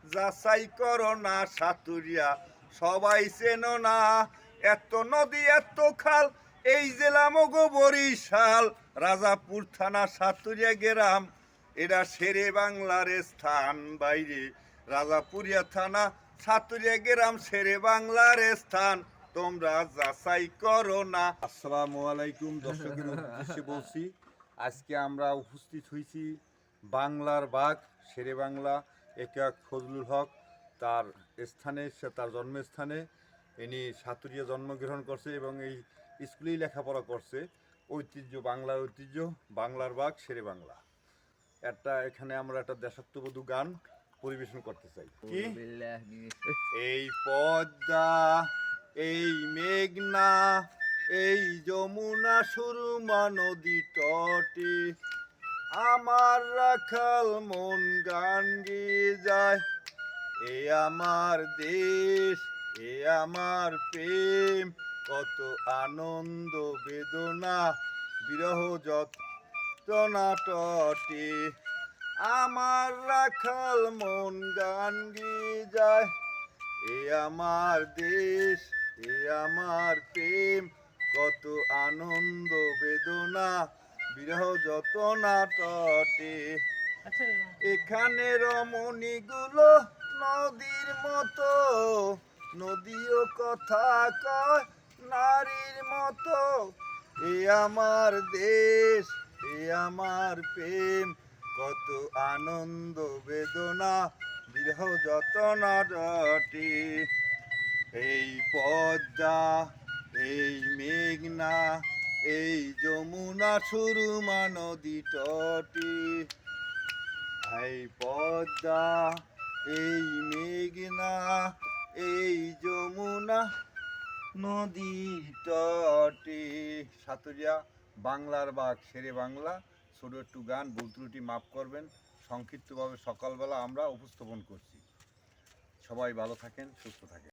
যাচাই করো না সাতুরিয়া সবাই চেনো না এত নদী এত খাল এই জেলা মগো বরিশাল রাজাপুর থানা সাতুরিয়া গ্রাম এটা শেরে বাংলার স্থান বাইরে রাজাপুরিয়া থানা সাতুরিয়া গ্রাম শেরে বাংলার স্থান তোমরা যাচাই করো না। আসসালামু আলাইকুম দর্শকের উদ্দেশ্যে বলছি আজকে আমরা উপস্থিত হয়েছি বাংলার বাঘ শেরে বাংলা একক ফজলুল হক তার স্থানে তার জন্মস্থানে ইনি সাতুরিয়া জন্মগ্রহণ করছে এবং এই স্কুলেই লেখাপড়া করছে। ঐতিহ্য বাংলার ঐতিহ্য বাংলার বাঘ শেরে বাংলা এখানে আমরা একটা দেশাত্মবোধক গান পরিবেশন করতে চাই। কি এই পদ্মা এই মেঘনা এই যমুনা সুরমা নদী তটে আমার রাখাল মন গান গেয়ে যায় এ আমার দেশ এ আমার প্রেম কত আনন্দ বেদনা বিরহ যন্ত্রণা তটে আমার রাখাল মন গান গেয়ে যায় এ আমার দেশ এ আমার প্রেম কত আনন্দ বেদনা বিরহ যতনা তটে এখানে রমণীগুলো নদীর মতো নদীও কথা কয় নারীর মতো এ আমার দেশ এ আমার প্রেম কত আনন্দ বেদনা বিরহ যতনা তটে এই পদ্মা এই মেঘনা এই যমুনা সুরমা নদী তটে এই পদ্মা এই মেঘনা এই যমুনা নদী তটে। সাতুরিয়া বাংলার বাঘ শেরে বাংলা ছোট একটু গান ভুল ত্রুটি মাফ করবেন সংক্ষিপ্তভাবে সকালবেলা আমরা উপস্থাপন করছি। সবাই ভালো থাকেন সুস্থ থাকেন।